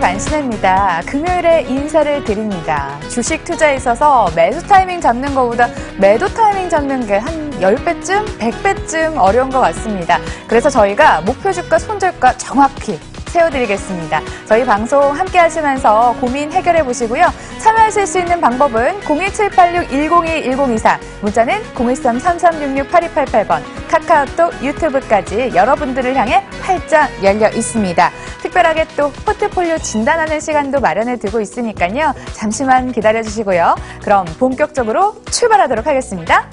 간신혜입니다. 금요일에 인사를 드립니다. 주식 투자에 있어서 매수 타이밍 잡는 것보다 매도 타이밍 잡는 게 한 10배쯤, 100배쯤 어려운 것 같습니다. 그래서 저희가 목표 주가, 손절가 정확히 세워드리겠습니다. 저희 방송 함께 하시면서 고민 해결해 보시고요. 참여하실 수 있는 방법은 01786-102-1024, 문자는 013-3366-8288번, 카카오톡, 유튜브까지 여러분들을 향해 활짝 열려 있습니다. 특별하게 또 포트폴리오 진단하는 시간도 마련해 두고 있으니까요. 잠시만 기다려 주시고요. 그럼 본격적으로 출발하도록 하겠습니다.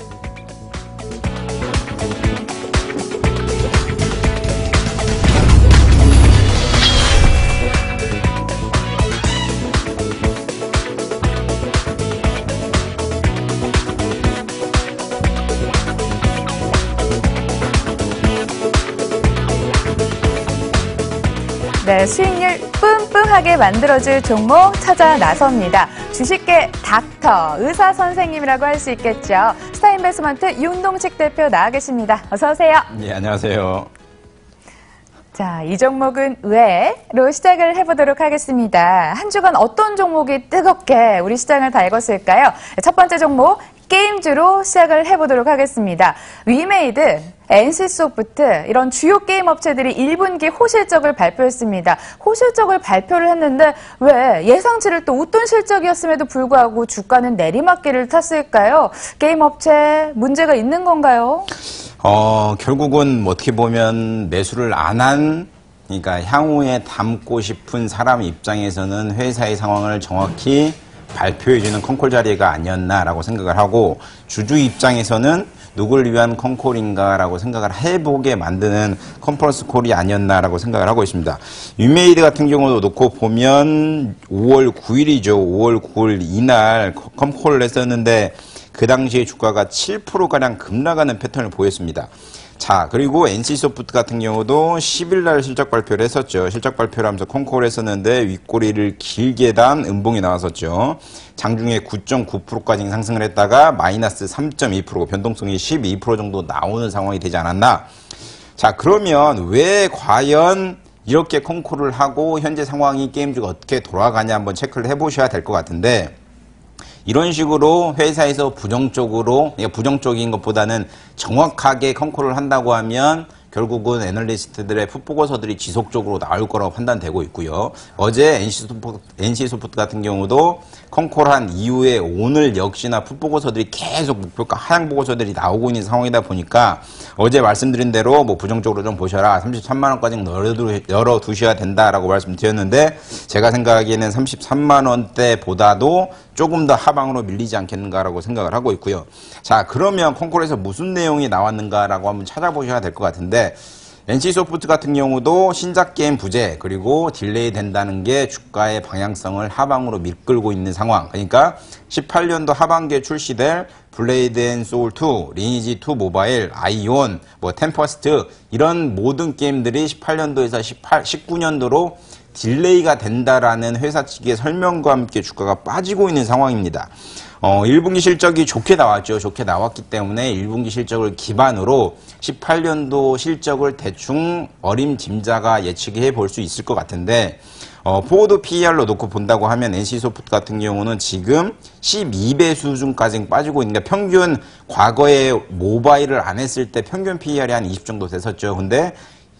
네, 수익률 뿜뿜하게 만들어줄 종목 찾아 나섭니다. 주식계 닥터, 의사 선생님이라고 할 수 있겠죠. 스타인베스먼트 윤동식 대표 나와 계십니다. 어서 오세요. 네, 안녕하세요. 자, 이 종목은 왜로 시작을 해보도록 하겠습니다. 한 주간 어떤 종목이 뜨겁게 우리 시장을 달궜을까요? 첫 번째 종목, 게임주로 시작을 해보도록 하겠습니다. 위메이드, NC소프트 이런 주요 게임 업체들이 1분기 호실적을 발표했습니다. 호실적을 발표를 했는데 왜 예상치를 또 웃돈 실적이었음에도 불구하고 주가는 내리막길을 탔을까요? 게임 업체 문제가 있는 건가요? 결국은 어떻게 보면 매수를 안 한, 그러니까 향후에 담고 싶은 사람 입장에서는 회사의 상황을 정확히 발표해주는 컨콜 자리가 아니었나라고 생각을 하고, 주주 입장에서는 누굴 위한 컨콜인가라고 생각을 해보게 만드는 컨퍼런스 콜이 아니었나라고 생각을 하고 있습니다. 위메이드 같은 경우도 놓고 보면 5월 9일이죠. 5월 9일 이날 컨콜을 했었는데 그 당시에 주가가 7%가량 급락하는 패턴을 보였습니다. 자, 그리고 NC소프트 같은 경우도 10일 날 실적 발표를 했었죠. 실적 발표를 하면서 컨콜을 했었는데 윗꼬리를 길게 단 음봉이 나왔었죠. 장중에 9.9%까지 상승을 했다가 마이너스 3.2%, 변동성이 12% 정도 나오는 상황이 되지 않았나. 자, 그러면 왜 과연 이렇게 컨콜을 하고 현재 상황이 게임주가 어떻게 돌아가냐 한번 체크를 해보셔야 될 것 같은데, 이런 식으로 회사에서 부정적으로, 부정적인 것보다는 정확하게 컨콜을 한다고 하면 결국은 애널리스트들의 풋보고서들이 지속적으로 나올 거라고 판단되고 있고요. 어제 NC소프트 같은 경우도 컨콜한 이후에 오늘 역시나 풋보고서들이 계속 목표가 하향 보고서들이 나오고 있는 상황이다 보니까 어제 말씀드린 대로 뭐 부정적으로 좀 보셔라. 33만 원까지는 열어두셔야 된다라고 말씀드렸는데, 제가 생각하기에는 33만 원대보다도 조금 더 하방으로 밀리지 않겠는가라고 생각을 하고 있고요. 자, 그러면 컨콜에서 무슨 내용이 나왔는가라고 한번 찾아보셔야 될 것 같은데, NC소프트 같은 경우도 신작 게임 부재 그리고 딜레이 된다는 게 주가의 방향성을 하방으로 밀끌고 있는 상황. 그러니까 18년도 하반기에 출시될 블레이드 앤 소울 2, 리니지 2 모바일, 아이온, 템퍼스트 이런 모든 게임들이 18년도에서 19년도로 딜레이가 된다라는 회사 측의 설명과 함께 주가가 빠지고 있는 상황입니다. 1분기 실적이 좋게 나왔죠. 좋게 나왔기 때문에 1분기 실적을 기반으로 18년도 실적을 대충 어림짐작아 예측해 볼 수 있을 것 같은데, 포워드 PER로 놓고 본다고 하면 NC소프트 같은 경우는 지금 12배 수준까지 빠지고 있는데, 평균 과거에 모바일을 안 했을 때 평균 PER이 한 20 정도 됐었죠. 근데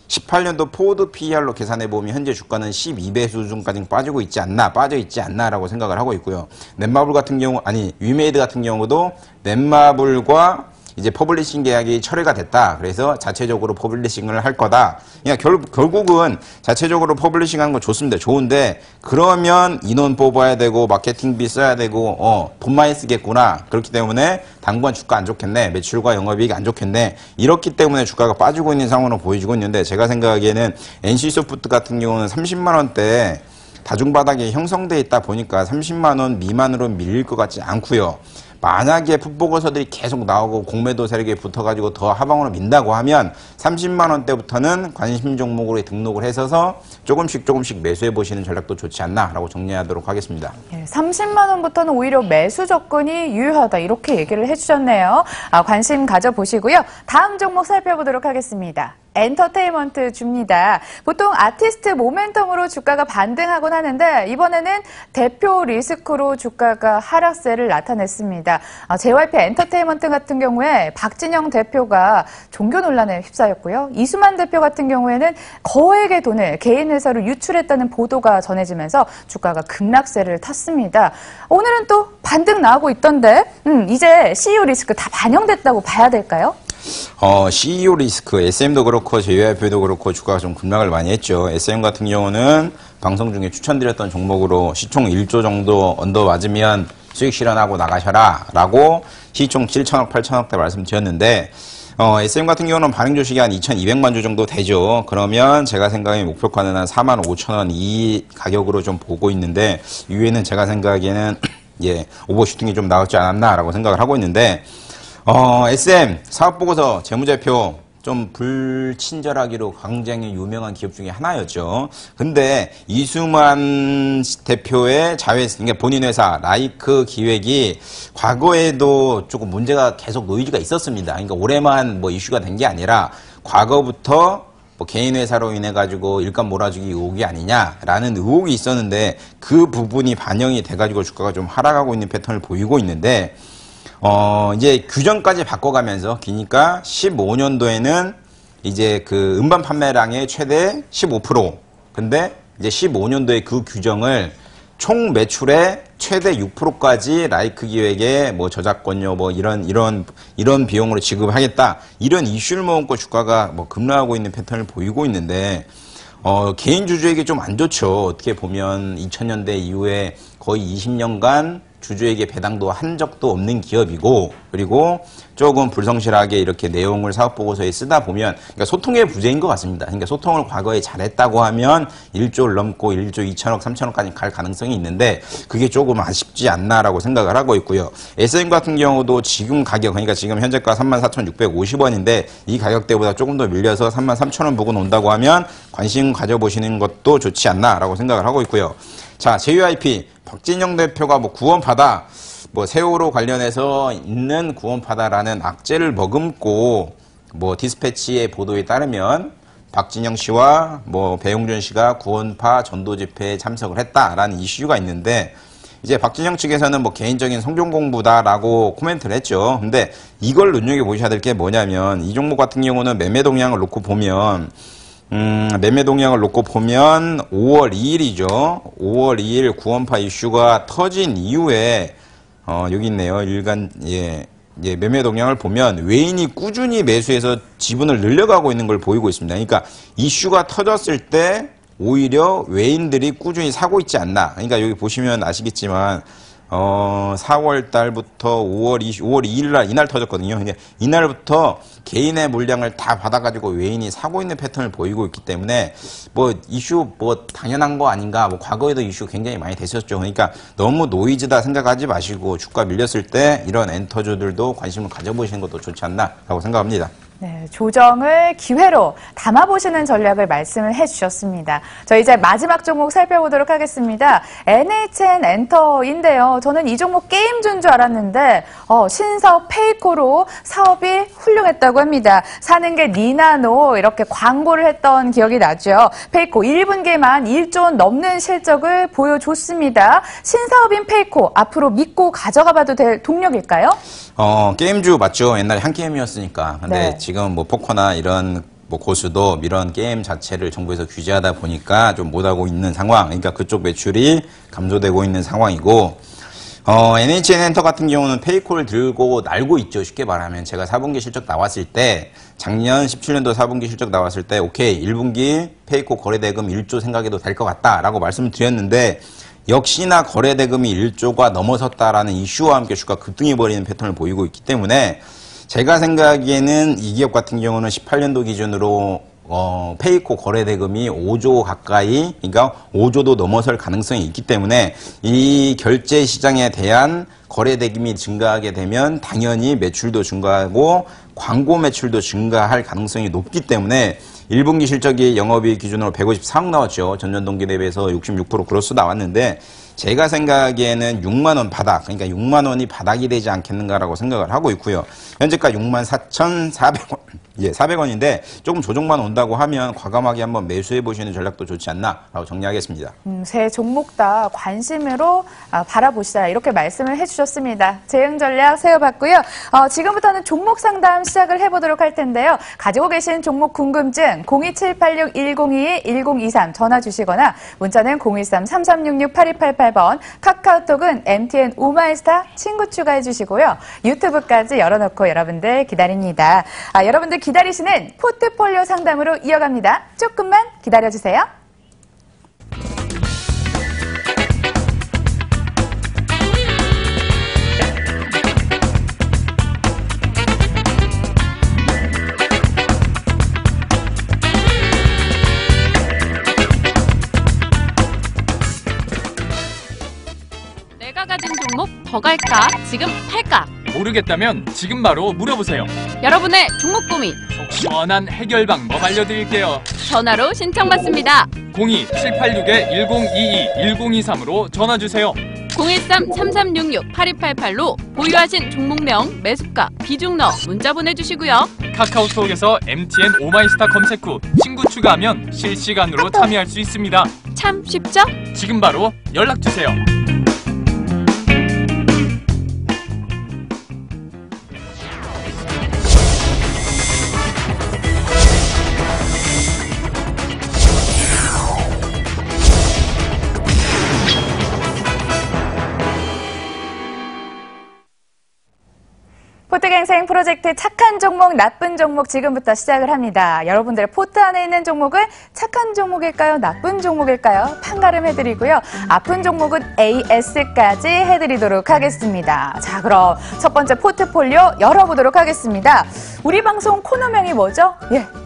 18년도 포워드 PER로 계산해보면 현재 주가는 12배 수준까지 빠져 있지 않나라고 생각을 하고 있고요. 넷마블 같은 경우, 위메이드 같은 경우도 넷마블과 이제 퍼블리싱 계약이 철회가 됐다. 그래서 자체적으로 퍼블리싱을 할 거다. 그러니까 결국은 자체적으로 퍼블리싱 하는 건 좋습니다. 좋은데, 그러면 인원 뽑아야 되고 마케팅비 써야 되고 돈 많이 쓰겠구나. 그렇기 때문에 당분 주가 안 좋겠네. 매출과 영업이익이 안 좋겠네. 이렇기 때문에 주가가 빠지고 있는 상황으로 보여지고 있는데, 제가 생각하기에는 NC소프트 같은 경우는 30만 원대 다중바닥이 형성돼 있다 보니까 30만 원 미만으로 밀릴 것 같지 않고요. 만약에 풋보고서들이 계속 나오고 공매도 세력이 붙어가지고 더 하방으로 민다고 하면 30만 원대부터는 관심 종목으로 등록을 해서 조금씩 매수해 보시는 전략도 좋지 않나라고 정리하도록 하겠습니다. 30만 원부터는 오히려 매수 접근이 유효하다, 이렇게 얘기를 해주셨네요. 관심 가져보시고요. 다음 종목 살펴보도록 하겠습니다. 엔터테인먼트 주입니다. 보통 아티스트 모멘텀으로 주가가 반등하곤 하는데 이번에는 대표 리스크로 주가가 하락세를 나타냈습니다. JYP 엔터테인먼트 같은 경우에 박진영 대표가 종교 논란에 휩싸였고요. 이수만 대표 같은 경우에는 거액의 돈을 개인 회사로 유출했다는 보도가 전해지면서 주가가 급락세를 탔습니다. 오늘은 또 반등 나오고 있던데 이제 CEO 리스크 다 반영됐다고 봐야 될까요? CEO 리스크, SM도 그렇고 JYP도 그렇고 주가가 좀 급락을 많이 했죠. SM 같은 경우는 방송 중에 추천드렸던 종목으로 시총 1조 정도 언더 맞으면 수익 실현하고 나가셔라 라고 시총 7천억, 8천억대 말씀드렸는데 SM 같은 경우는 반응 주식이 한 2,200만 주 정도 되죠. 그러면 제가 생각에 목표가는 한 4만 5천 원 이 가격으로 좀 보고 있는데 이후에는 제가 생각에는 오버슈팅이 좀 나올지 않았나라고 생각을 하고 있는데 SM 사업보고서 재무제표 좀 불친절하기로 굉장히 유명한 기업 중에 하나였죠. 근데 이수만 대표의 그러니까 본인 회사 라이크 기획이 과거에도 조금 문제가 계속 노이즈가 있었습니다. 그러니까 올해만 뭐 이슈가 된 게 아니라 과거부터 뭐 개인 회사로 인해 가지고 일감 몰아주기 의혹이 아니냐라는 의혹이 있었는데 그 부분이 반영이 돼 가지고 주가가 좀 하락하고 있는 패턴을 보이고 있는데 이제 규정까지 바꿔가면서 기니까 15년도에는 이제 그 음반 판매량의 최대 15%. 근데 이제 15년도에 그 규정을 총 매출의 최대 6%까지 라이크 기획의 뭐 저작권료 뭐 이런 비용으로 지급하겠다. 이런 이슈를 모으고 주가가 뭐 급락하고 있는 패턴을 보이고 있는데 개인 주주에게 좀 안 좋죠. 어떻게 보면 2000년대 이후에 거의 20년간 주주에게 배당도 한 적도 없는 기업이고 그리고 조금 불성실하게 이렇게 내용을 사업보고서에 쓰다 보면 그러니까 소통의 부재인 것 같습니다. 그러니까 소통을 과거에 잘했다고 하면 1조를 넘고 1조 2천억, 3천억까지 갈 가능성이 있는데 그게 조금 아쉽지 않나라고 생각을 하고 있고요. SM 같은 경우도 지금 가격 그러니까 지금 현재가 34,650원인데 이 가격대보다 조금 더 밀려서 33,000원 부근 온다고 하면 관심 가져보시는 것도 좋지 않나라고 생각을 하고 있고요. 자, JYP 박진영 대표가 뭐 구원파다, 뭐 세월호 관련해서 있는 구원파다라는 악재를 머금고 뭐 디스패치의 보도에 따르면 박진영 씨와 뭐 배용준 씨가 구원파 전도 집회에 참석을 했다라는 이슈가 있는데 이제 박진영 측에서는 뭐 개인적인 성경 공부다라고 코멘트를 했죠. 근데 이걸 눈여겨보셔야 될 게 뭐냐면 이 종목 같은 경우는 매매 동향을 놓고 보면 5월 2일이죠. 5월 2일 구원파 이슈가 터진 이후에 여기 있네요. 매매 동향을 보면 외인이 꾸준히 매수해서 지분을 늘려가고 있는 걸 보이고 있습니다. 그러니까 이슈가 터졌을 때 오히려 외인들이 꾸준히 사고 있지 않나. 그러니까 여기 보시면 아시겠지만 4월 달부터 5월 2일 날 이날 터졌거든요. 그러니까 이날부터 개인의 물량을 다 받아가지고 외인이 사고 있는 패턴을 보이고 있기 때문에 뭐 이슈 뭐 당연한 거 아닌가. 뭐 과거에도 이슈 굉장히 많이 됐었죠. 그러니까 너무 노이즈다 생각하지 마시고 주가 밀렸을 때 이런 엔터주들도 관심을 가져보시는 것도 좋지 않나라고 생각합니다. 네, 조정을 기회로 담아보시는 전략을 말씀을 해주셨습니다. 저희 이제 마지막 종목 살펴보도록 하겠습니다. NHN 엔터인데요. 저는 이 종목 게임주인 줄 알았는데 신사업 페이코로 사업이 훌륭했다고 합니다. 사는 게 니나노 이렇게 광고를 했던 기억이 나죠. 페이코 1분기에만 1조 원 넘는 실적을 보여줬습니다. 신사업인 페이코 앞으로 믿고 가져가봐도 될 동력일까요? 게임주 맞죠. 옛날에 한 게임이었으니까. 근데 네. 지금 뭐 포커나 이런 뭐 고수도 이런 게임 자체를 정부에서 규제하다 보니까 좀 못하고 있는 상황. 그러니까 그쪽 매출이 감소되고 있는 상황이고, NHN 엔터 같은 경우는 페이코를 들고 날고 있죠. 쉽게 말하면 제가 4분기 실적 나왔을 때 작년 17년도 4분기 실적 나왔을 때 오케이 1분기 페이코 거래대금 1조 생각해도 될 것 같다라고 말씀을 드렸는데 역시나 거래대금이 1조가 넘어섰다라는 이슈와 함께 주가 급등해버리는 패턴을 보이고 있기 때문에 제가 생각에는 이 기업 같은 경우는 18년도 기준으로 페이코 거래대금이 5조 가까이, 그러니까 5조도 넘어설 가능성이 있기 때문에 이 결제 시장에 대한 거래 대금이 증가하게 되면 당연히 매출도 증가하고 광고 매출도 증가할 가능성이 높기 때문에 1분기 실적이 영업이익 기준으로 154억 나왔죠. 전년 동기 대비해서 66% 그로스 나왔는데 제가 생각하기에는 6만 원 바닥, 그러니까 6만 원이 바닥이 되지 않겠는가라고 생각을 하고 있고요. 현재가 64,400원, 400원인데 조금 조정만 온다고 하면 과감하게 한번 매수해 보시는 전략도 좋지 않나라고 정리하겠습니다. 세 종목 다 관심으로 바라보시라 이렇게 말씀을 해주셨습니다. 대응 전략 세워봤고요. 지금부터는 종목 상담 시작을 해보도록 할 텐데요. 가지고 계신 종목 궁금증 02786-1022-1023 전화 주시거나 문자는 013-3366-8288번 카카오톡은 MTN 오마이스타 친구 추가해 주시고요. 유튜브까지 열어놓고 여러분들 기다립니다. 여러분들 기다리시는 포트폴리오 상담으로 이어갑니다. 조금만 기다려주세요. 내가 가진 종목 더 갈까? 지금 팔까? 모르겠다면 지금 바로 물어보세요. 여러분의 종목 고민 속 시원한 해결 방법 알려드릴게요. 전화로 신청받습니다. 02-7862-1022-1023으로 전화주세요. 013-3366-8288로 보유하신 종목명, 매수가, 비중 넣어 문자 보내주시고요. 카카오톡에서 MTN 오마이스타 검색 후 친구 추가하면 실시간으로 참여할 수 있습니다. 참 쉽죠? 지금 바로 연락주세요. 포트갱생 프로젝트 착한 종목, 나쁜 종목 지금부터 시작을 합니다. 여러분들 포트 안에 있는 종목은 착한 종목일까요? 나쁜 종목일까요? 판가름 해드리고요. 아픈 종목은 AS까지 해드리도록 하겠습니다. 자, 그럼 첫 번째 포트폴리오 열어보도록 하겠습니다. 우리 방송 코너명이 뭐죠?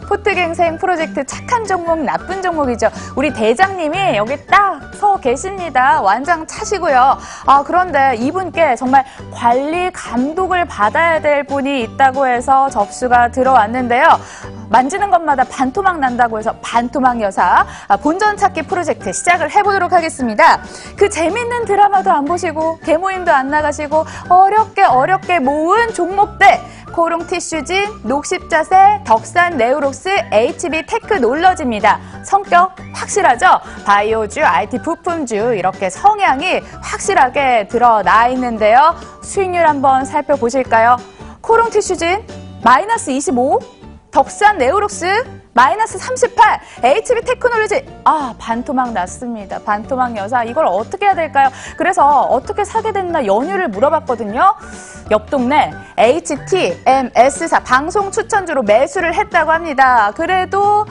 포트갱생 프로젝트 착한 종목, 나쁜 종목이죠. 우리 대장님이 여기 딱 서 계십니다. 완장 차시고요. 그런데 이분께 정말 관리 감독을 받아야 될 분이 있다고 해서 접수가 들어왔는데요. 만지는 것마다 반토막 난다고 해서 반토막 여사 본전 찾기 프로젝트 시작을 해보도록 하겠습니다. 그 재밌는 드라마도 안 보시고 개모임도 안 나가시고 어렵게 모은 종목들 코롱 티슈진, 녹십자세, 덕산 네오록스, HB 테크놀러지입니다. 성격 확실하죠? 바이오주, IT 부품주 이렇게 성향이 확실하게 드러나 있는데요. 수익률 한번 살펴보실까요? 코롱 티슈진 마이너스 25, 덕산 네오록스 마이너스 38, HB 테크놀로지 반토막 났습니다. 반토막 여사 이걸 어떻게 해야 될까요? 그래서 어떻게 사게 됐나 연유를 물어봤거든요. 옆 동네 HTMS사 방송 추천주로 매수를 했다고 합니다. 그래도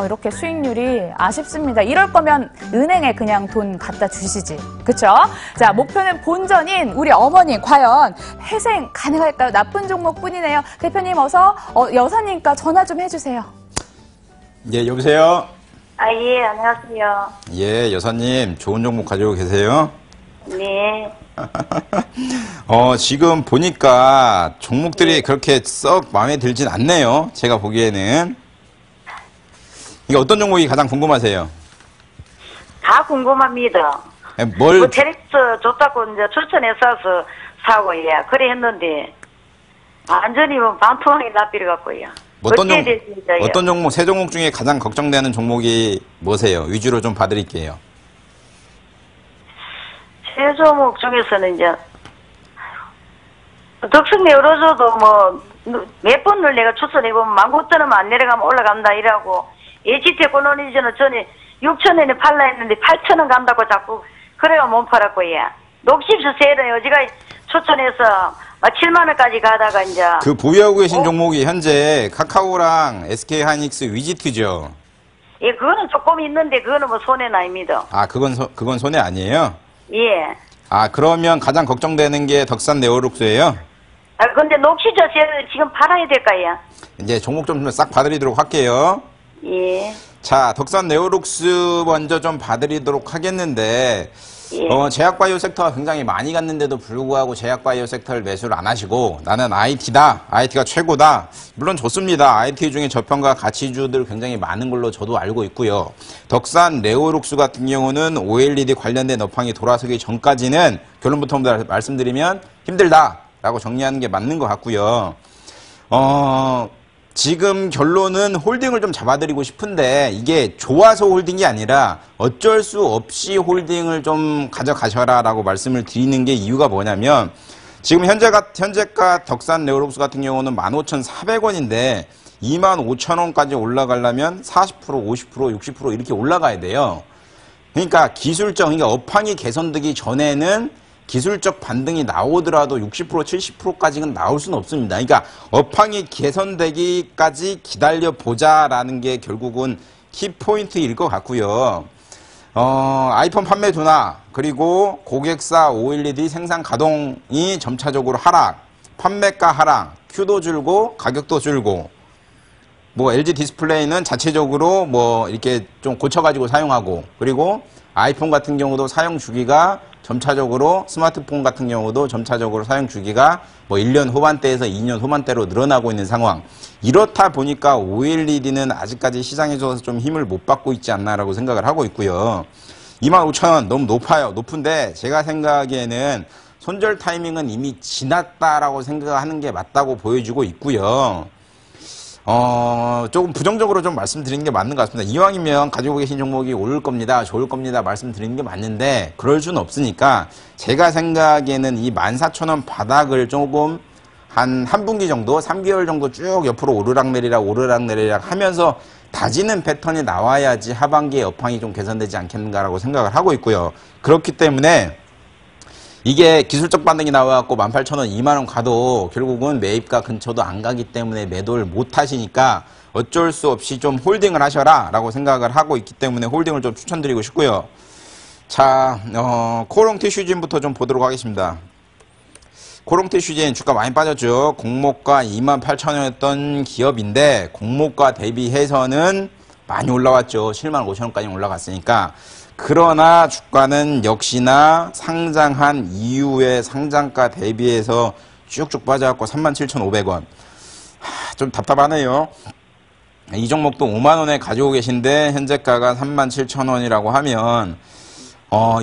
이렇게 수익률이 아쉽습니다. 이럴 거면 은행에 그냥 돈 갖다 주시지. 그쵸? 자, 목표는 본전인 우리 어머님 과연 회생 가능할까요? 나쁜 종목뿐이네요. 대표님 어서 여사님과 전화 좀 해주세요. 예, 여보세요? 예, 안녕하세요. 예, 여사님, 좋은 종목 가지고 계세요? 네. 지금 보니까 종목들이 그렇게 썩 마음에 들진 않네요. 제가 보기에는. 이게 어떤 종목이 가장 궁금하세요? 다 궁금합니다. 뭘? 테렉스 좋다고 이제 추천해서 사고, 그래 했는데, 완전히 반토막이 나버려갖고요. 어떤 종목, 세 종목 중에 가장 걱정되는 종목이 뭐세요? 위주로 좀 봐드릴게요. 세 종목 중에서는 이제, 덕승 네오로즈도 몇 번을 내가 추천해보면 19,000원 안 내려가면 올라간다 이라고, HT테크놀로지는 전에 6,000원에 팔라 했는데 8,000원 간다고 자꾸, 그래가 못 팔았고요. 녹십수세는 여지가 추천해서 7만원까지 가다가 이제. 그 보유하고 계신 종목이 현재 카카오랑 SK하이닉스 위지트죠? 예, 그거는 조금 있는데, 그거는 손해는 아닙니다. 그건 손해 아니에요? 예. 그러면 가장 걱정되는 게 덕산 네오록스예요? 근데 녹시저세를 지금 팔아야 될까요? 이제 종목 좀 싹 봐드리도록 할게요. 예. 자, 덕산 네오록스 먼저 좀 봐드리도록 하겠는데, 예. 제약바이오 섹터가 굉장히 많이 갔는데도 불구하고 제약바이오 섹터를 매수를 안 하시고 나는 IT다. IT가 최고다. 물론 좋습니다. IT 중에 저평가 가치주들 굉장히 많은 걸로 저도 알고 있고요. 덕산 네오룩스 같은 경우는 OLED 관련된 업황이 돌아서기 전까지는 결론부터 말씀드리면 힘들다라고 정리하는 게 맞는 것 같고요. 지금 결론은 홀딩을 좀 잡아드리고 싶은데 이게 좋아서 홀딩이 아니라 어쩔 수 없이 홀딩을 좀 가져가셔라라고 말씀을 드리는 게 이유가 뭐냐면 지금 현재가 덕산 네오룩스 같은 경우는 15,400원인데 25,000원까지 올라가려면 40%, 50%, 60% 이렇게 올라가야 돼요. 그러니까 그러니까 업황이 개선되기 전에는 기술적 반등이 나오더라도 60%, 70%까지는 나올 수는 없습니다. 그러니까 업황이 개선되기까지 기다려보자라는 게 결국은 키포인트일 것 같고요. 아이폰 판매 둔화, 그리고 고객사 OLED 생산 가동이 점차적으로 하락, 판매가 하락, 큐도 줄고 가격도 줄고, 뭐 LG 디스플레이는 자체적으로 뭐 이렇게 좀 고쳐가지고 사용하고, 그리고 아이폰 같은 경우도 사용 주기가 점차적으로, 스마트폰 같은 경우도 점차적으로 사용 주기가 뭐 1년 후반대에서 2년 후반대로 늘어나고 있는 상황. 이렇다 보니까 OLED는 아직까지 시장에서 좀 힘을 못 받고 있지 않나라고 생각을 하고 있고요. 25,000원 너무 높은데 제가 생각하기에는 손절 타이밍은 이미 지났다라고 생각하는 게 맞다고 보여주고 있고요. 조금 부정적으로 좀 말씀드리는 게 맞는 것 같습니다. 이왕이면 가지고 계신 종목이 오를 겁니다, 좋을 겁니다 말씀드리는 게 맞는데 그럴 수는 없으니까 제가 생각에는 이 14,000원 바닥을 조금 한 분기 정도, 3개월 정도 쭉 옆으로 오르락내리락 하면서 다지는 패턴이 나와야지 하반기에 업황이 좀 개선되지 않겠는가라고 생각을 하고 있고요. 그렇기 때문에 이게 기술적 반등이 나와갖고 18,000원, 2만원 가도 결국은 매입가 근처도 안 가기 때문에 매도를 못 하시니까 어쩔 수 없이 좀 홀딩을 하셔라 라고 생각을 하고 있기 때문에 홀딩을 좀 추천드리고 싶고요. 자, 코롱 티슈진부터 좀 보도록 하겠습니다. 코롱 티슈진 주가 많이 빠졌죠. 공모가 28,000원이었던 기업인데 공모가 대비해서는 많이 올라왔죠. 75,000원까지 올라갔으니까. 그러나 주가는 역시나 상장한 이후에 상장가 대비해서 쭉쭉 빠져갖고 37,500원. 좀 답답하네요. 이 종목도 5만원에 가지고 계신데 현재가가 37,000원이라고 하면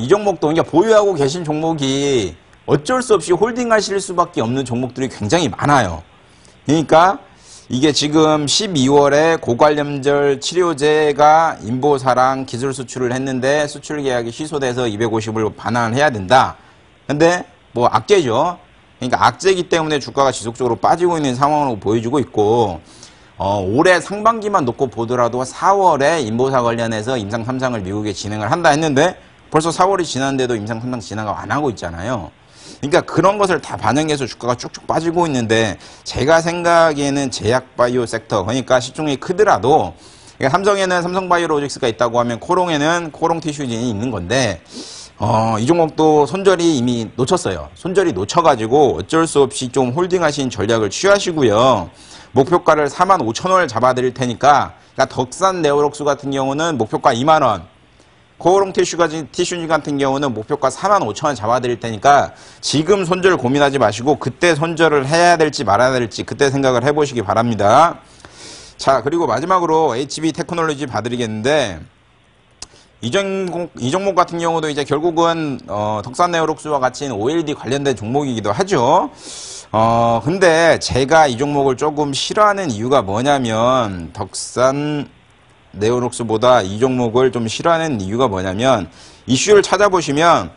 이 종목도 그러니까 보유하고 계신 종목이 어쩔 수 없이 홀딩하실 수밖에 없는 종목들이 굉장히 많아요. 그러니까 이게 지금 12월에 고관련절 치료제가 인보사랑 기술 수출을 했는데 수출 계약이 취소돼서 250을 반환을 해야 된다. 근데 뭐 악재죠. 그러니까 악재이기 때문에 주가가 지속적으로 빠지고 있는 상황으로 보여주고 있고 올해 상반기만 놓고 보더라도 4월에 인보사 관련해서 임상 3상을 미국에 진행을 한다 했는데 벌써 4월이 지났는데도 임상 3상 진행을 안 하고 있잖아요. 그러니까 그런 것을 다 반영해서 주가가 쭉쭉 빠지고 있는데 제가 생각에는 제약바이오 섹터, 그러니까 시총이 크더라도 그러니까 삼성에는 삼성바이오로직스가 있다고 하면 코롱에는 코롱 티슈진이 있는 건데 이 종목도 손절이 이미 놓쳤어요. 손절이 놓쳐가지고 어쩔 수 없이 좀 홀딩하신 전략을 취하시고요. 목표가를 45,000원을 잡아드릴 테니까 그러니까 덕산 네오룩스 같은 경우는 목표가 2만원, 코롱 티슈진 같은 경우는 목표가 45,000원 잡아드릴 테니까 지금 손절 고민하지 마시고 그때 손절을 해야 될지 말아야 될지 그때 생각을 해보시기 바랍니다. 자, 그리고 마지막으로 HB 테크놀로지 봐드리겠는데 이 종목 같은 경우도 이제 결국은 덕산 네오룩스와 같이 OLED 관련된 종목이기도 하죠. 근데 제가 이 종목을 조금 싫어하는 이유가 뭐냐면 덕산 네오룩스보다 이 종목을 좀 싫어하는 이유가 뭐냐면 이슈를 찾아보시면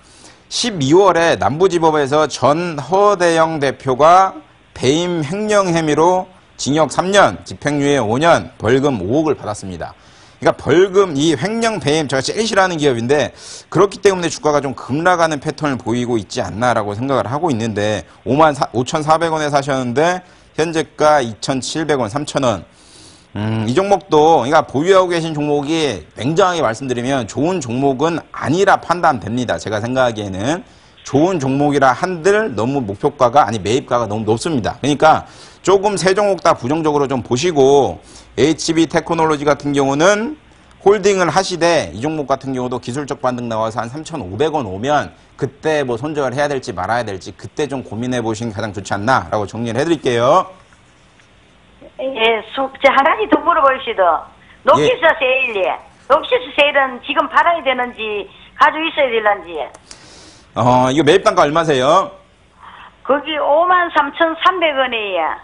12월에 남부지법에서 전 허대영 대표가 배임 횡령 혐의로 징역 3년, 집행유예 5년, 벌금 5억을 받았습니다. 그러니까 벌금, 이 횡령 배임 제가 제일 싫어하는 기업인데 그렇기 때문에 주가가 좀 급락하는 패턴을 보이고 있지 않나라고 생각을 하고 있는데 55,400원에 사셨는데 현재가 2,700원, 3,000원. 이 종목도, 그러니까 보유하고 계신 종목이 냉정하게 말씀드리면 좋은 종목은 아니라 판단됩니다. 제가 생각하기에는 좋은 종목이라 한들 너무 목표가가, 아니 매입가가 너무 높습니다. 그러니까 조금 세 종목 다 부정적으로 좀 보시고 HB 테크놀로지 같은 경우는 홀딩을 하시되 이 종목 같은 경우도 기술적 반등 나와서 한 3,500원 오면 그때 뭐 손절을 해야 될지 말아야 될지 그때 좀 고민해 보시는 게 가장 좋지 않나라고 정리를 해드릴게요. 예, 한 가지 더 물어보시더. 녹시스 세일이. 녹시스 세일은 지금 팔아야 되는지 가지고 있어야 될런지. 이거 매입 단가 얼마세요? 거기 53,300원이에요.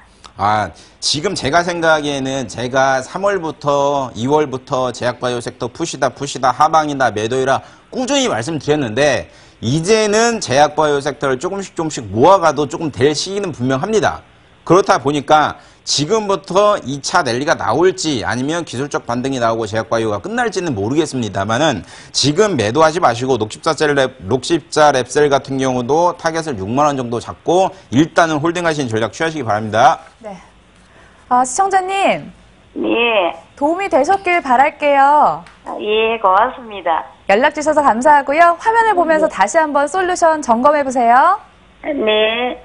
지금 제가 생각하기에는 제가 3월부터 2월부터 제약바이오 섹터 푸시다 하방이다 매도이라 꾸준히 말씀드렸는데 이제는 제약바이오 섹터를 조금씩 모아가도 조금 될 시기는 분명합니다. 그렇다 보니까 지금부터 2차 랠리가 나올지 아니면 기술적 반등이 나오고 제약바이오가 끝날지는 모르겠습니다만은 지금 매도하지 마시고 녹십자 랩셀 같은 경우도 타겟을 6만원 정도 잡고 일단은 홀딩하시는 전략 취하시기 바랍니다. 네. 시청자님. 예. 도움이 되셨길 바랄게요. 예, 고맙습니다. 연락 주셔서 감사하고요. 화면을 보면서 다시 한번 솔루션 점검해 보세요. 네.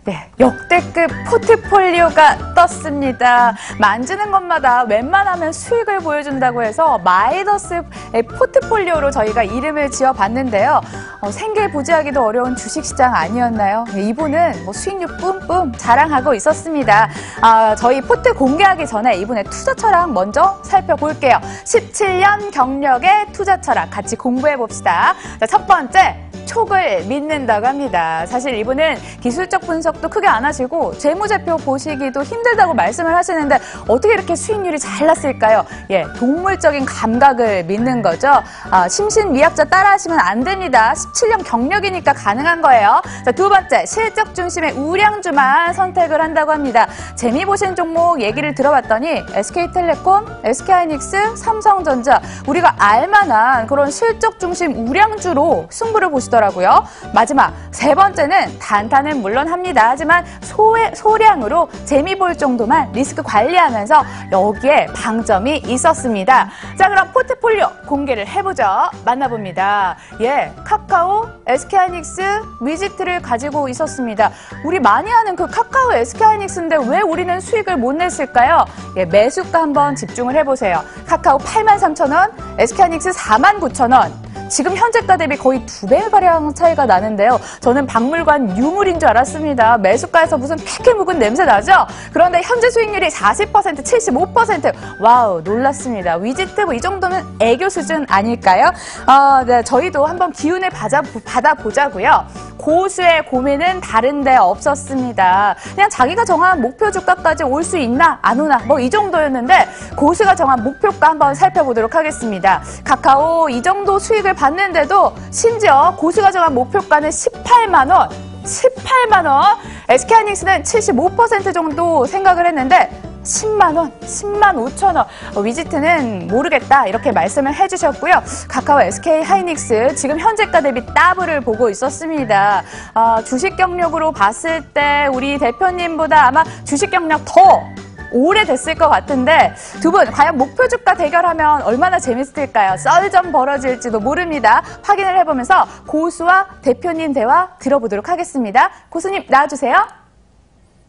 네, 역대급 포트폴리오가 떴습니다. 만지는 것마다 웬만하면 수익을 보여준다고 해서 마이더스 포트폴리오로 저희가 이름을 지어봤는데요. 생계부지하기도 어려운 주식시장 아니었나요? 이분은 수익률 뿜뿜 자랑하고 있었습니다. 저희 포트 공개하기 전에 이분의 투자 철학 먼저 살펴볼게요. 17년 경력의 투자 철학 같이 공부해봅시다. 자, 첫 번째. 촉을 믿는다고 합니다. 사실 이분은 기술적 분석도 크게 안 하시고 재무제표 보시기도 힘들다고 말씀을 하시는데 어떻게 이렇게 수익률이 잘 났을까요? 예, 동물적인 감각을 믿는 거죠. 심신미약자 따라하시면 안 됩니다. 17년 경력이니까 가능한 거예요. 자, 두 번째, 실적 중심의 우량주만 선택을 한다고 합니다. 재미 보신 종목 얘기를 들어봤더니 SK텔레콤, SK하이닉스, 삼성전자 우리가 알만한 그런 실적 중심 우량주로 승부를 보시더라고요. 마지막 세 번째는 단타는 물론 합니다. 하지만 소량으로 재미 볼 정도만 리스크 관리하면서 여기에 방점이 있었습니다. 자, 그럼 포트폴리오 공개를 해보죠. 만나봅니다. 예, 카카오, SK하이닉스, 위지트를 가지고 있었습니다. 우리 많이 하는 그 카카오, SK하이닉스인데 왜 우리는 수익을 못 냈을까요? 예, 매수가 한번 집중을 해보세요. 카카오 83,000원, SK하이닉스 49,000원. 지금 현재가 대비 거의 2배가량 차이가 나는데요. 저는 박물관 유물인 줄 알았습니다. 매수가에서 무슨 팩해 묵은 냄새 나죠? 그런데 현재 수익률이 40%, 75%. 와우, 놀랐습니다. 위지트 이 정도면 애교 수준 아닐까요? 네, 저희도 한번 기운을 받아보자고요. 고수의 고민은 다른 데 없었습니다. 그냥 자기가 정한 목표 주가까지 올 수 있나 안 오나 이 정도였는데 고수가 정한 목표가 한번 살펴보도록 하겠습니다. 카카오 이 정도 수익을 받는데도 심지어 고수가 정한 목표가는 18만 원. 18만 원. SK하이닉스는 75% 정도 생각을 했는데 10만 원, 10만 5천 원. 위지트는 모르겠다 이렇게 말씀을 해주셨고요. 카카오, SK하이닉스 지금 현재가 대비 더블을 보고 있었습니다. 주식 경력으로 봤을 때 우리 대표님보다 아마 주식 경력 더 오래됐을 것 같은데 두 분 과연 목표 주가 대결하면 얼마나 재밌을까요? 썰전 벌어질지도 모릅니다. 확인을 해보면서 고수와 대표님 대화 들어보도록 하겠습니다. 고수님 나와주세요.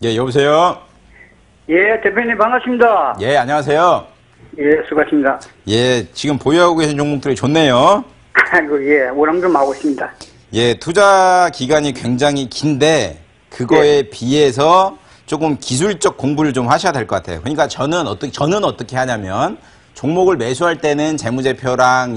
예, 여보세요. 예, 대표님 반갑습니다. 예, 안녕하세요. 예, 수고하십니다. 예, 지금 보유하고 계신 종목들이 좋네요. 아이고, 예, 오랑 좀 하고 있습니다. 예, 투자 기간이 굉장히 긴데 그거에 비해서 조금 기술적 공부를 좀 하셔야 될 것 같아요. 그러니까 저는 어떻게 하냐면 종목을 매수할 때는 재무제표랑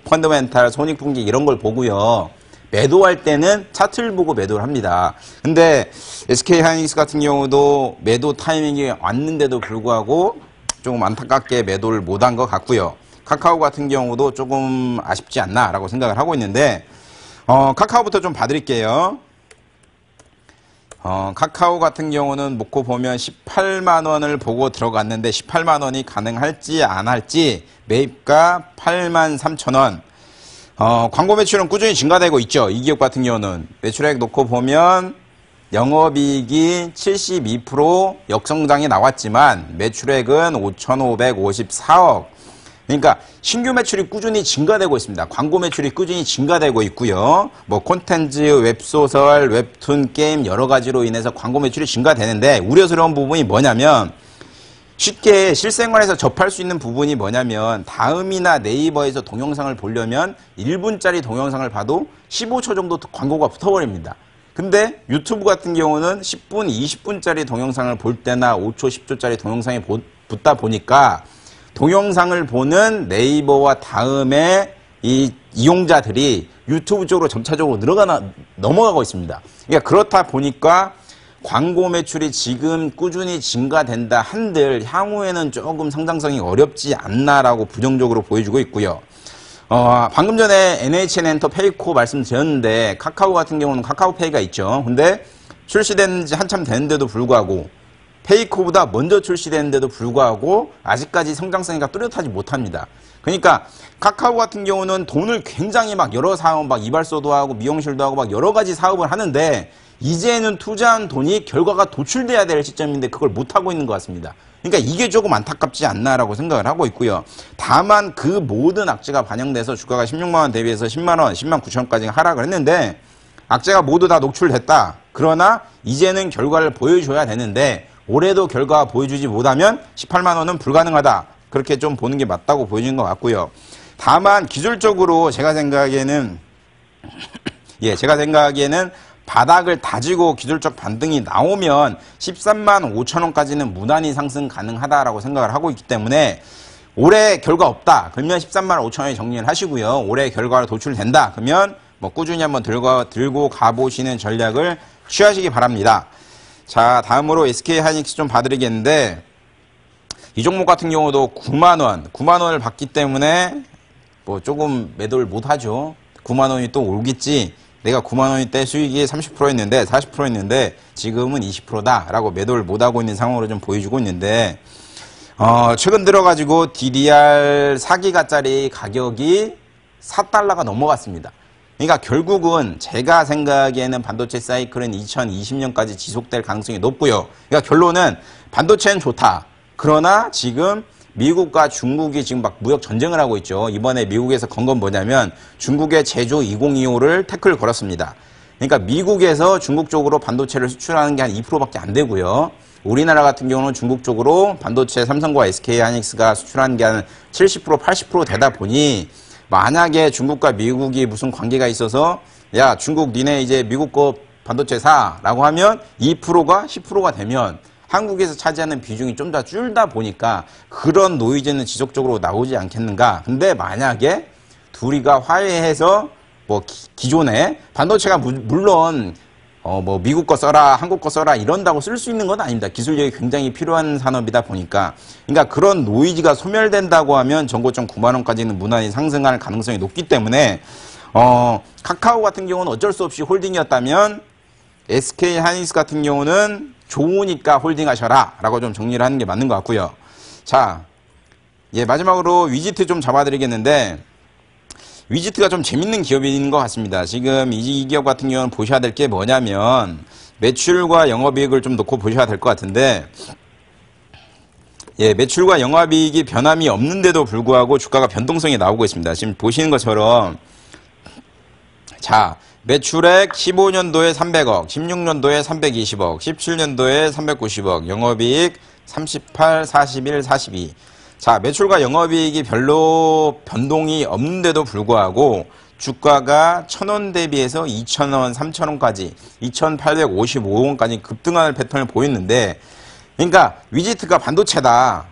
펀더멘탈, 손익분기 이런 걸 보고요. 매도할 때는 차트를 보고 매도를 합니다. 근데 SK하이닉스 같은 경우도 매도 타이밍이 왔는데도 불구하고 조금 안타깝게 매도를 못한 것 같고요. 카카오 같은 경우도 조금 아쉽지 않나라고 생각을 하고 있는데 카카오부터 좀 봐드릴게요. 카카오 같은 경우는 놓고 보면 18만 원을 보고 들어갔는데 18만 원이 가능할지 안 할지 매입가 83,000원. 광고 매출은 꾸준히 증가되고 있죠. 이 기업 같은 경우는 매출액 놓고 보면 영업이익이 72% 역성장이 나왔지만 매출액은 5,554억. 그러니까 신규 매출이 꾸준히 증가되고 있습니다. 광고 매출이 꾸준히 증가되고 있고요. 뭐 콘텐츠, 웹소설, 웹툰, 게임 여러 가지로 인해서 광고 매출이 증가되는데 우려스러운 부분이 뭐냐면 쉽게 실생활에서 접할 수 있는 부분이 뭐냐면 다음이나 네이버에서 동영상을 보려면 1분짜리 동영상을 봐도 15초 정도 광고가 붙어버립니다. 근데 유튜브 같은 경우는 10분, 20분짜리 동영상을 볼 때나 5초, 10초짜리 동영상이 붙다 보니까 동영상을 보는 네이버와 다음에 이 이용자들이 유튜브 쪽으로 점차적으로 넘어가고 있습니다. 그러니까 그렇다 보니까 광고 매출이 지금 꾸준히 증가된다 한들 향후에는 조금 성장성이 어렵지 않나라고 부정적으로 보여주고 있고요. 방금 전에 NHN 엔터 페이코 말씀드렸는데 카카오 같은 경우는 카카오페이가 있죠. 근데 출시된 지 한참 되는데도 불구하고 페이코보다 먼저 출시되는데도 불구하고 아직까지 성장성이 뚜렷하지 못합니다. 그러니까 카카오 같은 경우는 돈을 굉장히 막 여러 사업, 막 이발소도 하고 미용실도 하고 막 여러 가지 사업을 하는데 이제는 투자한 돈이 결과가 도출돼야 될 시점인데 그걸 못하고 있는 것 같습니다. 그러니까 이게 조금 안타깝지 않나라고 생각을 하고 있고요. 다만 그 모든 악재가 반영돼서 주가가 16만 원 대비해서 10만 원, 10만 9천 원까지 하락을 했는데 악재가 모두 다 녹출됐다. 그러나 이제는 결과를 보여줘야 되는데 올해도 결과 보여주지 못하면 18만 원은 불가능하다. 그렇게 좀 보는 게 맞다고 보여지는 것 같고요. 다만 기술적으로 제가 생각하기에는 바닥을 다지고 기술적 반등이 나오면 13만 5천 원까지는 무난히 상승 가능하다라고 생각을 하고 있기 때문에 올해 결과 없다. 그러면 13만 5천 원에 정리를 하시고요. 올해 결과가 도출된다. 그러면 뭐 꾸준히 한번 들고 가보시는 전략을 취하시기 바랍니다. 자, 다음으로 SK하이닉스 좀 봐드리겠는데 이 종목 같은 경우도 9만 원을 받기 때문에 뭐 조금 매도를 못하죠. 9만 원이 또 오겠지. 내가 9만 원이 때 수익이 30%였는데 40%였는데 지금은 20%다라고 매도를 못하고 있는 상황으로 좀 보여주고 있는데 최근 들어가지고 DDR 4기가짜리 가격이 4달러가 넘어갔습니다. 그러니까 결국은 제가 생각하기에는 반도체 사이클은 2020년까지 지속될 가능성이 높고요. 그러니까 결론은 반도체는 좋다. 그러나 지금 미국과 중국이 지금 막 무역 전쟁을 하고 있죠. 이번에 미국에서 건 건 뭐냐면 중국의 제조 2025를 태클 걸었습니다. 그러니까 미국에서 중국 쪽으로 반도체를 수출하는 게 한 2%밖에 안 되고요. 우리나라 같은 경우는 중국 쪽으로 반도체 삼성과 SK하이닉스가 수출하는 게 한 70%, 80% 되다 보니 만약에 중국과 미국이 무슨 관계가 있어서 야 중국 니네 이제 미국 거 반도체 사라고 하면 2%가 10%가 되면 한국에서 차지하는 비중이 좀 더 줄다 보니까 그런 노이즈는 지속적으로 나오지 않겠는가. 근데 만약에 둘이가 화해해서 뭐 기존에 반도체가 물론 뭐 미국 거 써라 한국 거 써라 이런다고 쓸 수 있는 건 아닙니다. 기술력이 굉장히 필요한 산업이다 보니까. 그러니까 그런 노이즈가 소멸된다고 하면 전고점 9만 원까지는 무난히 상승할 가능성이 높기 때문에 카카오 같은 경우는 어쩔 수 없이 홀딩이었다면 SK하이닉스 같은 경우는 좋으니까 홀딩하셔라 라고 좀 정리를 하는 게 맞는 것 같고요. 자, 마지막으로 위지트 좀 잡아드리겠는데 위지트가 좀 재밌는 기업인 것 같습니다. 지금 이 기업 같은 경우는 보셔야 될 게 뭐냐면 매출과 영업이익을 좀 놓고 보셔야 될 것 같은데 매출과 영업이익이 변함이 없는데도 불구하고 주가가 변동성이 나오고 있습니다. 지금 보시는 것처럼 자, 매출액 15년도에 300억, 16년도에 320억, 17년도에 390억, 영업이익 38, 41, 42. 자, 매출과 영업이익이 별로 변동이 없는데도 불구하고 주가가 1,000원 대비해서 2,000원, 3,000원까지 2,855원까지 급등하는 패턴을 보였는데 그러니까 위지트가 반도체다.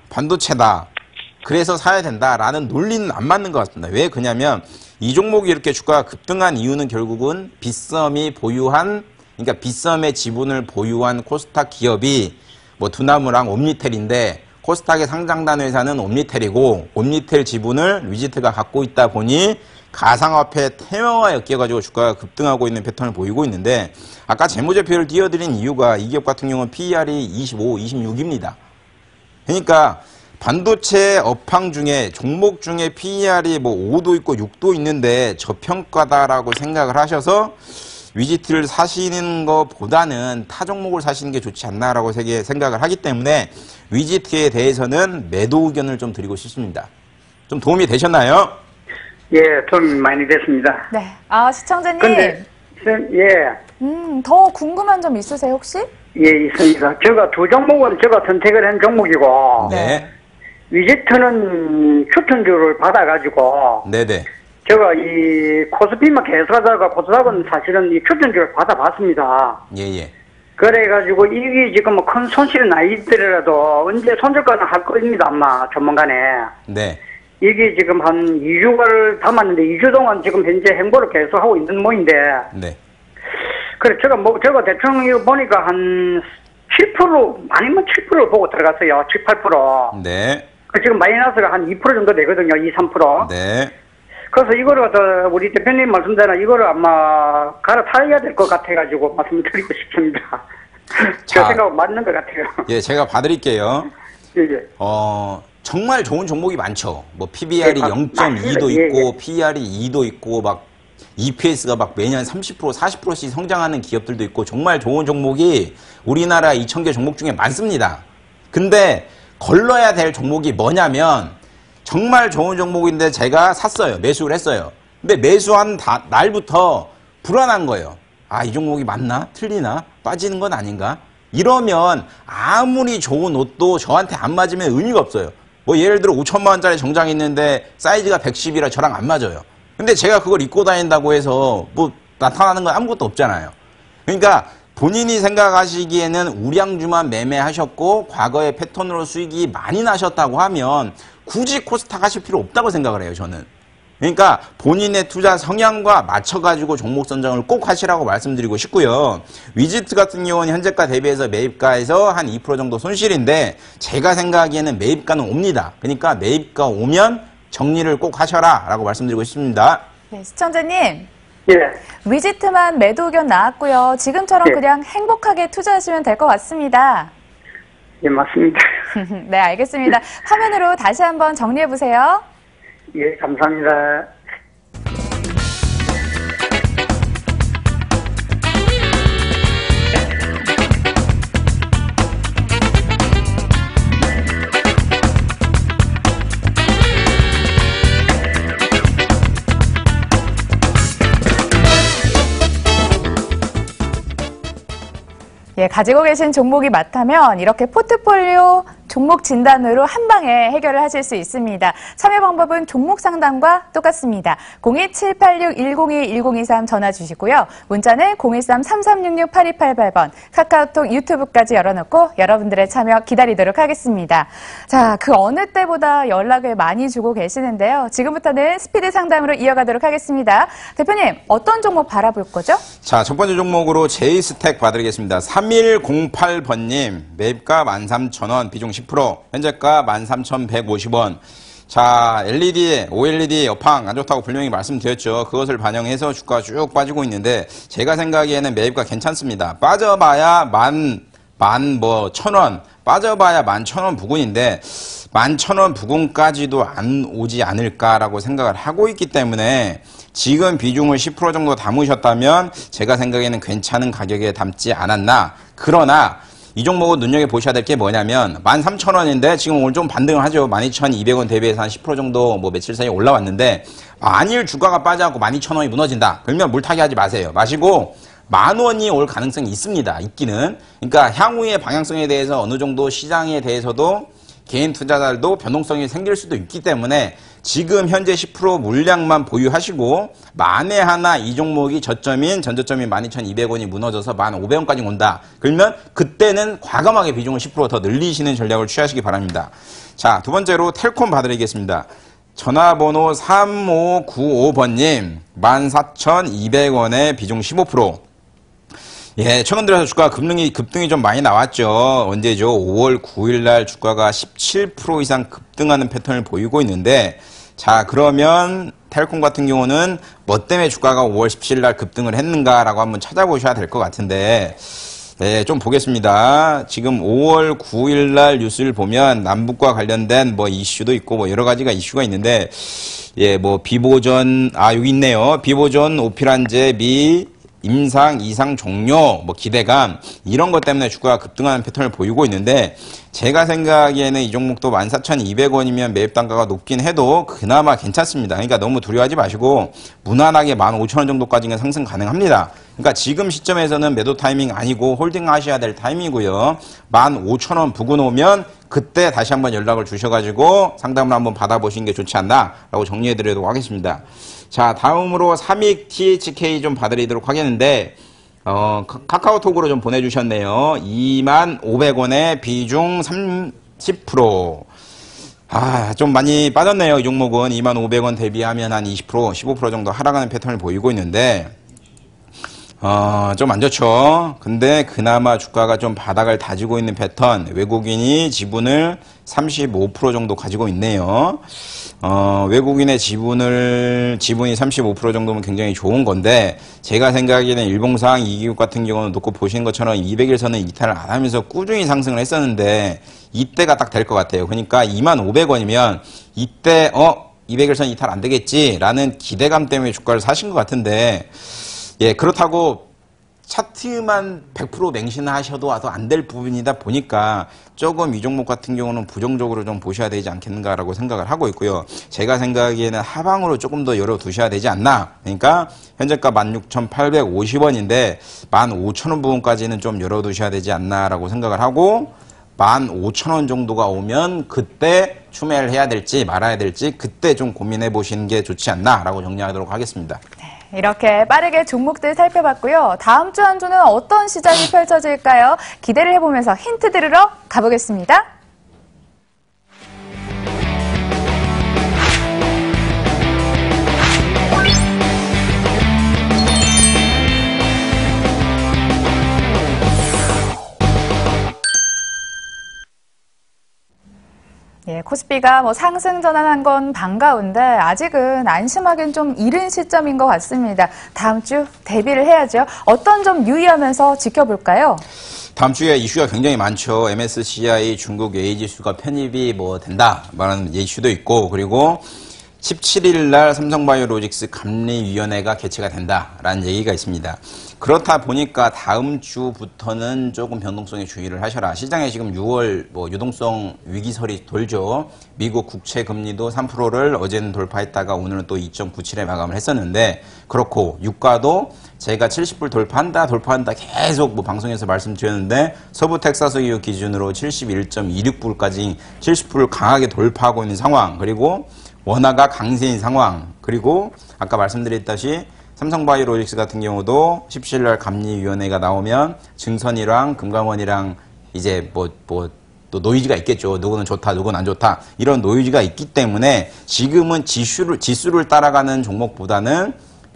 그래서 사야 된다라는 논리는 안 맞는 것 같습니다. 왜 그러냐면 이 종목이 이렇게 주가가 급등한 이유는 결국은 빗썸이 보유한 그러니까 빗썸의 지분을 보유한 코스닥 기업이 뭐 두나무랑 옴니텔인데 코스닥에 상장단 회사는 옴니텔이고 옴니텔 지분을 위지트가 갖고 있다 보니 가상화폐 테마와 엮여가지고 주가가 급등하고 있는 패턴을 보이고 있는데 아까 재무제표를 띄워드린 이유가 이 기업 같은 경우는 PER이 25, 26입니다. 그러니까 반도체 업황 중에 종목 중에 PER이 뭐 5도 있고 6도 있는데 저평가다라고 생각을 하셔서 위지트를 사시는 것보다는 타 종목을 사시는 게 좋지 않나라고 생각을 하기 때문에 위지트에 대해서는 매도 의견을 좀 드리고 싶습니다. 좀 도움이 되셨나요? 예, 도움이 많이 됐습니다. 네. 시청자님. 근데, 더 궁금한 점 있으세요, 혹시? 예, 있습니다. 제가 두 종목은 제가 선택을 한 종목이고, 네. 위지트는 추천주를 받아가지고, 네네. 제가 이 코스피만 계속 하다가 코스닥은 사실은 이 추천주를 받아봤습니다. 예예. 그래가지고 이게 지금 뭐 큰 손실은 아니더라도 언제 손절가는 할 겁니다, 아마 조만간에. 네. 이게 지금 한 2주를 담았는데 2주 동안 지금 현재 행보를 계속 하고 있는 모인데. 네. 그래, 제가 대충 이거 보니까 한 7%, 아니면 7%를 보고 들어갔어요. 7, 8%. 네. 지금 마이너스가 한 2% 정도 되거든요. 2, 3%. 네. 그래서 이거를 우리 대표님 말씀대로 이거를 아마 갈아타야 될 것 같아가지고 말씀을 드리고 싶습니다. 제 생각은 맞는 것 같아요. 예, 제가 봐드릴게요. 예, 예. 정말 좋은 종목이 많죠. 뭐 PBR이 0.2도 예, 있고 예. PR이 2도 있고 막 EPS가 막 매년 30%, 40%씩 성장하는 기업들도 있고 정말 좋은 종목이 우리나라 2,000개 종목 중에 많습니다. 근데 걸러야 될 종목이 뭐냐면 정말 좋은 종목인데 제가 샀어요. 매수를 했어요. 근데 매수한 날부터 불안한 거예요. 이 종목이 맞나? 틀리나? 빠지는 건 아닌가? 이러면 아무리 좋은 옷도 저한테 안 맞으면 의미가 없어요. 뭐 예를 들어 5천만 원짜리 정장이 있는데 사이즈가 110이라 저랑 안 맞아요. 근데 제가 그걸 입고 다닌다고 해서 뭐 나타나는 건 아무것도 없잖아요. 그러니까 본인이 생각하시기에는 우량주만 매매하셨고 과거의 패턴으로 수익이 많이 나셨다고 하면 굳이 코스닥 하실 필요 없다고 생각을 해요, 저는. 그러니까 본인의 투자 성향과 맞춰가지고 종목 선정을 꼭 하시라고 말씀드리고 싶고요. 위지트 같은 경우는 현재가 대비해서 매입가에서 한 2% 정도 손실인데 제가 생각하기에는 매입가는 옵니다. 그러니까 매입가 오면 정리를 꼭 하셔라 라고 말씀드리고 싶습니다. 네, 시청자님. 예. 위지트만 매도 의견 나왔고요. 지금처럼 예. 그냥 행복하게 투자하시면 될 것 같습니다. 예, 맞습니다. 네, 알겠습니다. 화면으로 다시 한번 정리해 보세요. 예, 감사합니다. 예, 가지고 계신 종목이 맞다면 이렇게 포트폴리오 종목 진단으로 한 방에 해결을 하실 수 있습니다. 참여 방법은 종목 상담과 똑같습니다. 02786-102-1023 전화 주시고요. 문자는 013-3366-8288번, 카카오톡, 유튜브까지 열어놓고 여러분들의 참여 기다리도록 하겠습니다. 자, 그 어느 때보다 연락을 많이 주고 계시는데요. 지금부터는 스피드 상담으로 이어가도록 하겠습니다. 대표님, 어떤 종목 바라볼 거죠? 자, 첫 번째 종목으로 제이스택 봐드리겠습니다. 3108번님, 매입가 13,000원, 비중 10%, 현재가 13,150원. 자, LED, OLED 여팡 안 좋다고 분명히 말씀드렸죠. 그것을 반영해서 주가가 쭉 빠지고 있는데 제가 생각하기에는 매입가 괜찮습니다. 빠져봐야 1,000원, 빠져봐야 11,000원 부근인데 11,000원 부근까지도 안 오지 않을까라고 생각을 하고 있기 때문에 지금 비중을 10% 정도 담으셨다면 제가 생각에는 괜찮은 가격에 담지 않았나. 그러나 이 종목은 눈여겨보셔야 될 게 뭐냐면 13,000원인데 지금 오늘 좀 반등을 하죠. 12,200원 대비해서 한 10% 정도 뭐 며칠 사이에 올라왔는데 만일 주가가 빠져갖고 12,000원이 무너진다. 그러면 물타기 하지 마세요. 마시고 10,000원이 올 가능성이 있습니다. 있기는. 그러니까 향후의 방향성에 대해서 어느 정도 시장에 대해서도 개인 투자자들도 변동성이 생길 수도 있기 때문에 지금 현재 10% 물량만 보유하시고 만에 하나 이 종목이 전저점인 12,200원이 무너져서 15,000원까지 온다. 그러면 그때는 과감하게 비중을 10% 더 늘리시는 전략을 취하시기 바랍니다. 자, 두 번째로 텔콤 봐드리겠습니다. 전화번호 3595번님 14,200원에 비중 15%. 예, 최근 들어서 주가 급등이 좀 많이 나왔죠. 언제죠? 5월 9일 날 주가가 17% 이상 급등하는 패턴을 보이고 있는데, 자, 그러면 텔콤 같은 경우는 뭐 때문에 주가가 5월 17일 날 급등을 했는가라고 한번 찾아보셔야 될 것 같은데, 네, 좀 보겠습니다. 지금 5월 9일 날 뉴스를 보면 남북과 관련된 뭐 이슈도 있고 뭐 여러 가지가 이슈가 있는데, 예, 뭐 비보전, 여기 있네요. 비보전 오피란제 미 임상, 이상 종료, 뭐 기대감 이런 것 때문에 주가가 급등하는 패턴을 보이고 있는데 제가 생각에는 이 종목도 14,200원이면 매입 단가가 높긴 해도 그나마 괜찮습니다. 그러니까 너무 두려워하지 마시고 무난하게 15,000원 정도까지는 상승 가능합니다. 그러니까 지금 시점에서는 매도 타이밍 아니고 홀딩 하셔야 될 타이밍이고요. 15,000원 부근 오면 그때 다시 한번 연락을 주셔가지고 상담을 한번 받아보시는 게 좋지 않나라고 정리해드리도록 하겠습니다. 자, 다음으로 삼익 THK 좀 봐드리도록 하겠는데 카카오톡으로 좀 보내주셨네요. 25,500원에 비중 30%. 좀 많이 빠졌네요. 이 종목은 25,500원 대비하면 한 20%, 15% 정도 하락하는 패턴을 보이고 있는데 좀 안 좋죠. 근데 그나마 주가가 좀 바닥을 다지고 있는 패턴, 외국인이 지분을 35% 정도 가지고 있네요. 외국인의 지분이 35% 정도면 굉장히 좋은 건데, 제가 생각에는 일봉상 이기국 같은 경우는 놓고 보시는 것처럼 200일선은 이탈을 안 하면서 꾸준히 상승을 했었는데, 이때가 딱 될 것 같아요. 그러니까 25,500원이면 이때, 200일선 이탈 안 되겠지라는 기대감 때문에 주가를 사신 것 같은데, 예, 그렇다고 차트만 100% 맹신하셔도 안 될 부분이다 보니까 조금 이 종목 같은 경우는 부정적으로 좀 보셔야 되지 않겠는가라고 생각을 하고 있고요. 제가 생각하기에는 하방으로 조금 더 열어두셔야 되지 않나. 그러니까 현재가 16,850원인데 15,000원 부분까지는 좀 열어두셔야 되지 않나라고 생각을 하고 15,000원 정도가 오면 그때 추매를 해야 될지 말아야 될지 그때 좀 고민해 보시는 게 좋지 않나라고 정리하도록 하겠습니다. 이렇게 빠르게 종목들 살펴봤고요. 다음 주 한 주는 어떤 시장이 펼쳐질까요? 기대를 해보면서 힌트 들으러 가보겠습니다. 예, 코스피가 상승 전환한 건 반가운데 아직은 안심하기는 좀 이른 시점인 것 같습니다. 다음 주 대비를 해야죠. 어떤 점 유의하면서 지켜볼까요? 다음 주에 이슈가 굉장히 많죠. MSCI 중국 A지수가 편입이 된다 말하는 이슈도 있고, 그리고 17일 날 삼성바이오로직스 감리위원회가 개최가 된다라는 얘기가 있습니다. 그렇다 보니까 다음 주부터는 조금 변동성에 주의를 하셔라. 시장에 지금 6월 유동성 위기설이 돌죠. 미국 국채 금리도 3%를 어제는 돌파했다가 오늘은 또 2.97에 마감을 했었는데, 그렇고 유가도 제가 70불 돌파한다 계속 방송에서 말씀드렸는데 서부 텍사스 기후 기준으로 71.26불까지 70불을 강하게 돌파하고 있는 상황, 그리고 원화가 강세인 상황, 그리고 아까 말씀드렸다시피 삼성바이오로직스 같은 경우도 17일 감리위원회가 나오면 증선이랑 금감원이랑 이제 또 노이즈가 있겠죠. 누구는 좋다, 누구는 안 좋다. 이런 노이즈가 있기 때문에 지금은 지수를 따라가는 종목보다는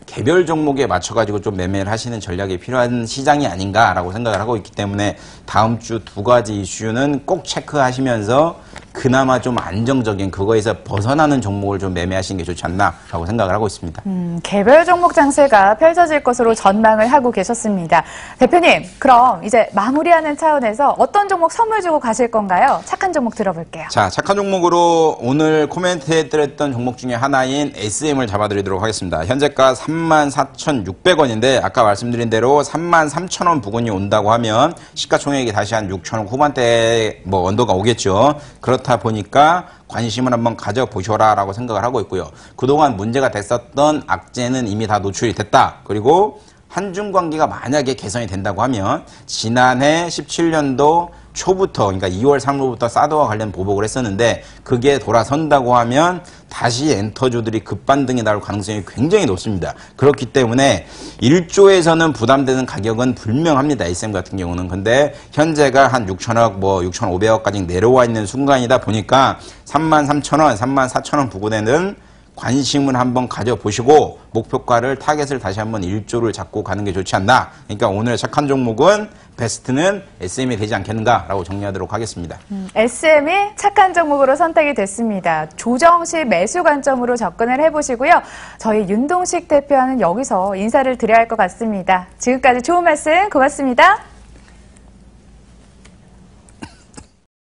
개별 종목에 맞춰가지고 좀 매매를 하시는 전략이 필요한 시장이 아닌가라고 생각을 하고 있기 때문에 다음 주 두 가지 이슈는 꼭 체크하시면서 그나마 좀 안정적인 그거에서 벗어나는 종목을 좀 매매하시는 게 좋지 않나라고 생각을 하고 있습니다. 개별 종목 장세가 펼쳐질 것으로 전망을 하고 계셨습니다. 대표님, 그럼 이제 마무리하는 차원에서 어떤 종목 선물 주고 가실 건가요? 착한 종목 들어볼게요. 자, 착한 종목으로 오늘 코멘트에 드렸던 종목 중에 하나인 SM을 잡아드리도록 하겠습니다. 현재가 34,600원인데 아까 말씀드린 대로 33,000원 부근이 온다고 하면 시가총액이 다시 한 6,000원 후반대에 언더가 오겠죠. 그렇다 보니까 관심을 한번 가져보셔라 라고 생각을 하고 있고요. 그동안 문제가 됐었던 악재는 이미 다 노출이 됐다. 그리고 한중 관계가 만약에 개선이 된다고 하면 지난해 17년도 초부터, 그러니까 2월 3일부터 사드와 관련 보복을 했었는데 그게 돌아선다고 하면 다시 엔터주들이 급반등이 나올 가능성이 굉장히 높습니다. 그렇기 때문에 1조에서는 부담되는 가격은 분명합니다. SM 같은 경우는. 근데 현재가 한 6천억, 6,500억까지 내려와 있는 순간이다 보니까 33,000원, 34,000원 부근에는 관심을 한번 가져보시고 목표가를 타겟을 다시 한번 1조를 잡고 가는 게 좋지 않나. 그러니까 오늘 착한 종목은 베스트는 SM이 되지 않겠는가라고 정리하도록 하겠습니다. SM이 착한 종목으로 선택이 됐습니다. 조정 시 매수 관점으로 접근을 해보시고요. 저희 윤동식 대표와는 여기서 인사를 드려야 할 것 같습니다. 지금까지 좋은 말씀 고맙습니다.